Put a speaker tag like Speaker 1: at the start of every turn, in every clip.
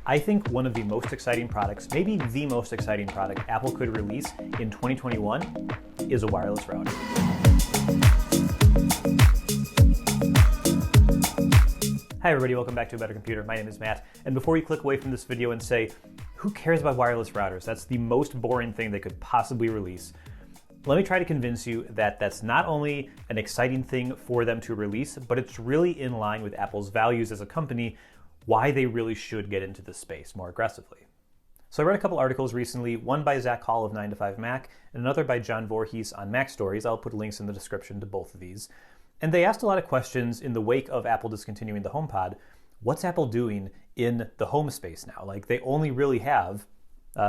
Speaker 1: I think one of the most exciting products, maybe the most exciting product Apple could release in 2021 is a wireless router. Hi everybody, welcome back to A Better Computer. My name is Matt, and before you click away from this video and say, who cares about wireless routers? That's the most boring thing they could possibly release. Let me try to convince you that that's not only an exciting thing for them to release, but it's really in line with Apple's values as a company, why they really should get into this space more aggressively. So I read a couple articles recently, one by Zach Hall of 9to5Mac, and another by John Voorhees on Mac Stories. I'll put links in the description to both of these. And they asked a lot of questions in the wake of Apple discontinuing the HomePod. What's Apple doing in the home space now? Like, they only really have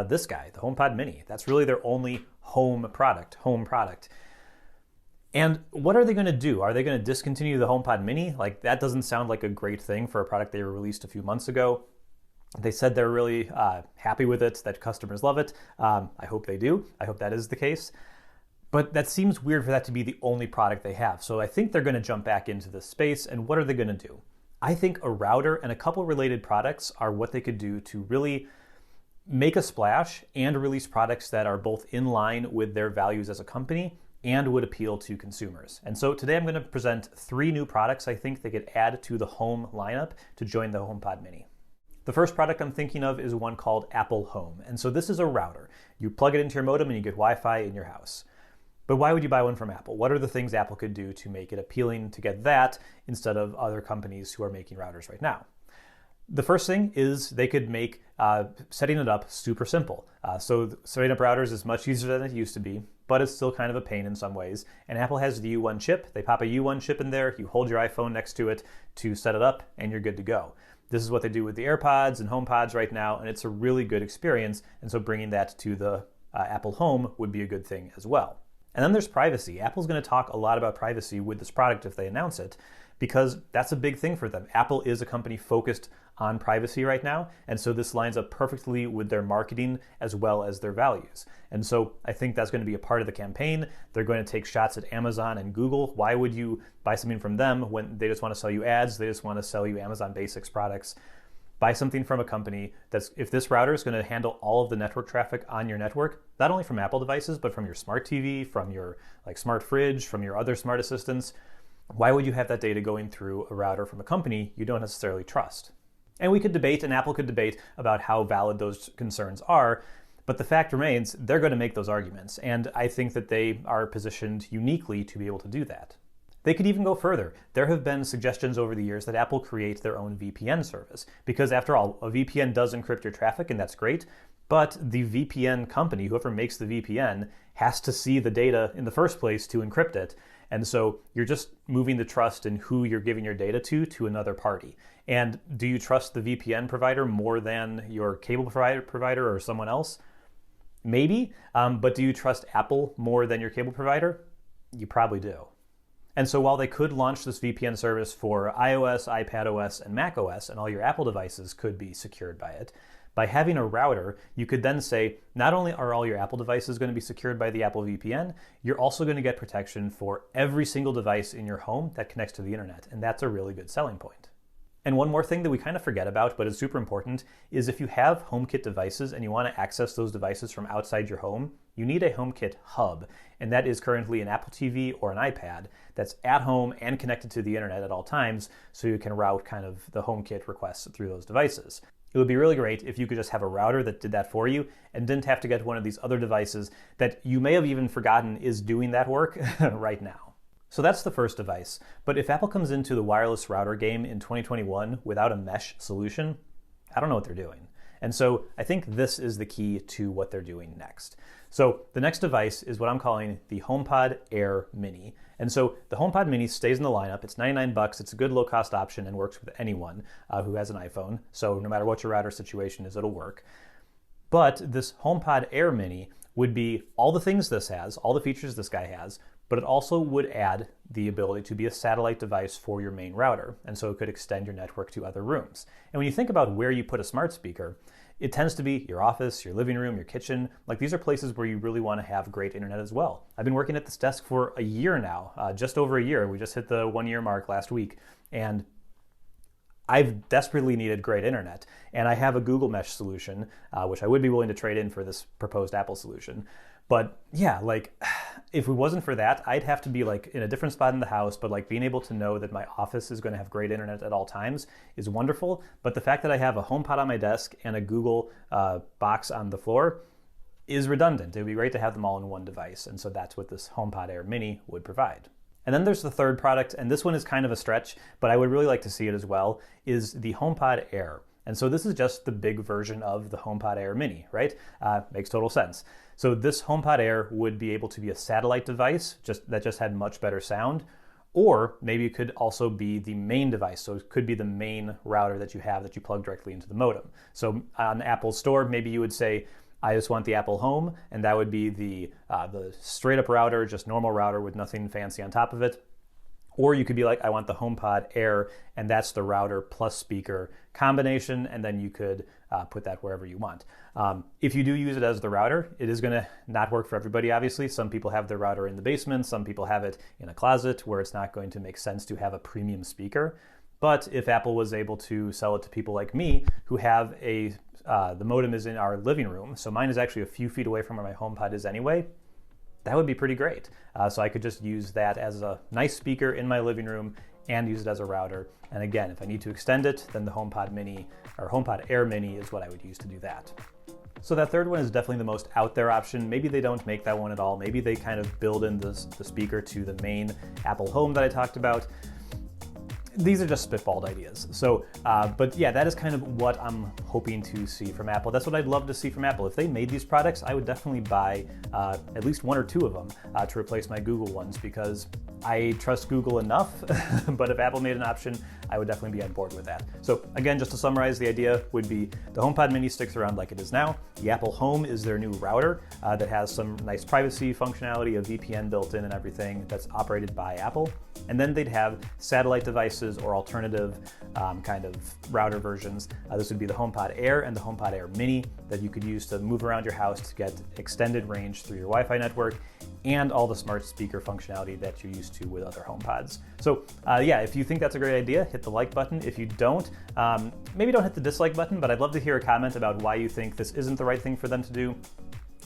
Speaker 1: this guy, the HomePod Mini. That's really their only home product. And what are they going to do? Are they going to discontinue the HomePod Mini? Like, that doesn't sound like a great thing for a product they released a few months ago. They said they're really happy with it, that customers love it. I hope they do. I hope that is the case. But that seems weird for that to be the only product they have. So I think they're going to jump back into this space. And what are they going to do? I think a router and a couple related products are what they could do to really make a splash and release products that are both in line with their values as a company and would appeal to consumers. And so today I'm going to present 3 new products I think they could add to the home lineup to join the HomePod Mini. The first product I'm thinking of is one called Apple Home. And so this is a router. You plug it into your modem and you get Wi-Fi in your house. But why would you buy one from Apple? What are the things Apple could do to make it appealing to get that instead of other companies who are making routers right now? The first thing is they could make setting it up super simple. So setting up routers is much easier than it used to be, but it's still kind of a pain in some ways. And Apple has the U1 chip. They pop a U1 chip in there, you hold your iPhone next to it to set it up, and you're good to go. This is what they do with the AirPods and HomePods right now, and it's a really good experience. And so bringing that to the Apple Home would be a good thing as well. And then there's privacy. Apple's going to talk a lot about privacy with this product if they announce it, because that's a big thing for them. Apple is a company focused on privacy right now, and so this lines up perfectly with their marketing as well as their values. And so I think that's going to be a part of the campaign. They're going to take shots at Amazon and Google. Why would you buy something from them when they just want to sell you ads? They just want to sell you Amazon Basics products. Buy something from a company that's, if this router is going to handle all of the network traffic on your network, not only from Apple devices, but from your smart TV, from your smart fridge, from your other smart assistants, why would you have that data going through a router from a company you don't necessarily trust? And we could debate, and Apple could debate about how valid those concerns are, but the fact remains they're going to make those arguments, and I think that they are positioned uniquely to be able to do that. They could even go further. There have been suggestions over the years that Apple create their own VPN service, because after all, a VPN does encrypt your traffic, and that's great, but the VPN company, whoever makes the VPN, has to see the data in the first place to encrypt it. And so you're just moving the trust in who you're giving your data to another party. And do you trust the VPN provider more than your cable provider or someone else? Maybe, but do you trust Apple more than your cable provider? You probably do. And so while they could launch this VPN service for iOS, iPadOS, and macOS, and all your Apple devices could be secured by it, by having a router, you could then say, not only are all your Apple devices going to be secured by the Apple VPN, you're also going to get protection for every single device in your home that connects to the internet. And that's a really good selling point. And one more thing that we kind of forget about, but is super important, is if you have HomeKit devices and you want to access those devices from outside your home, you need a HomeKit hub. And that is currently an Apple TV or an iPad that's at home and connected to the internet at all times, so you can route kind of the HomeKit requests through those devices. It would be really great if you could just have a router that did that for you and didn't have to get one of these other devices that you may have even forgotten is doing that work right now. So that's the first device. But if Apple comes into the wireless router game in 2021 without a mesh solution, I don't know what they're doing. And so I think this is the key to what they're doing next. So the next device is what I'm calling the HomePod Air Mini. And so the HomePod Mini stays in the lineup. It's $99. It's a good low-cost option and works with anyone who has an iPhone. So no matter what your router situation is, it'll work. But this HomePod Air Mini would be all the things this has, all the features this guy has, but it also would add the ability to be a satellite device for your main router. And so it could extend your network to other rooms. And when you think about where you put a smart speaker, it tends to be your office, your living room, your kitchen. Like, these are places where you really want to have great internet as well. I've been working at this desk for a year now, just over a year. We just hit the 1-year mark last week. And I've desperately needed great internet, and I have a Google Mesh solution, which I would be willing to trade in for this proposed Apple solution. But yeah, like if it wasn't for that, I'd have to be like in a different spot in the house, but like being able to know that my office is going to have great internet at all times is wonderful. But the fact that I have a HomePod on my desk and a Google box on the floor is redundant. It would be great to have them all in one device, and so that's what this HomePod Air Mini would provide. And then there's the third product, and this one is kind of a stretch, but I would really like to see it as well, is the HomePod Air. And so this is just the big version of the HomePod Air Mini, right? Makes total sense. So this HomePod Air would be able to be a satellite device that just had much better sound, or maybe it could also be the main device. So it could be the main router that you have that you plug directly into the modem. So on Apple's store, maybe you would say, I just want the Apple Home, and that would be the straight up router, just normal router with nothing fancy on top of it. Or you could be like, I want the HomePod Air, and that's the router plus speaker combination, and then you could put that wherever you want. If you do use it as the router, it is going to not work for everybody, obviously. Some people have their router in the basement, some people have it in a closet where it's not going to make sense to have a premium speaker. But if Apple was able to sell it to people like me who have the modem is in our living room, so mine is actually a few feet away from where my HomePod is anyway, that would be pretty great. So I could just use that as a nice speaker in my living room and use it as a router. And again, if I need to extend it, then the HomePod Mini or HomePod Air Mini is what I would use to do that. So that third one is definitely the most out there option. Maybe they don't make that one at all. Maybe they kind of build in the speaker to the main Apple Home that I talked about. These are just spitballed ideas. So, but yeah, that is kind of what I'm hoping to see from Apple. That's what I'd love to see from Apple. If they made these products, I would definitely buy at least one or two of them to replace my Google ones, because I trust Google enough, but if Apple made an option, I would definitely be on board with that. So again, just to summarize, the idea would be the HomePod Mini sticks around like it is now. The Apple Home is their new router that has some nice privacy functionality, a VPN built in and everything, that's operated by Apple. And then they'd have satellite devices or alternative kind of router versions. This would be the HomePod Air and the HomePod Air Mini that you could use to move around your house to get extended range through your Wi-Fi network, and all the smart speaker functionality that you're used to with other HomePods. So yeah, if you think that's a great idea, hit the like button. If you don't, maybe don't hit the dislike button, but I'd love to hear a comment about why you think this isn't the right thing for them to do,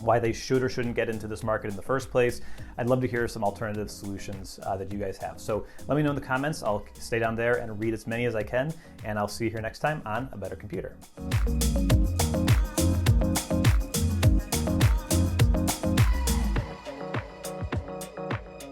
Speaker 1: why they should or shouldn't get into this market in the first place. I'd love to hear some alternative solutions that you guys have. So let me know in the comments. I'll stay down there and read as many as I can, and I'll see you here next time on A Better Computer.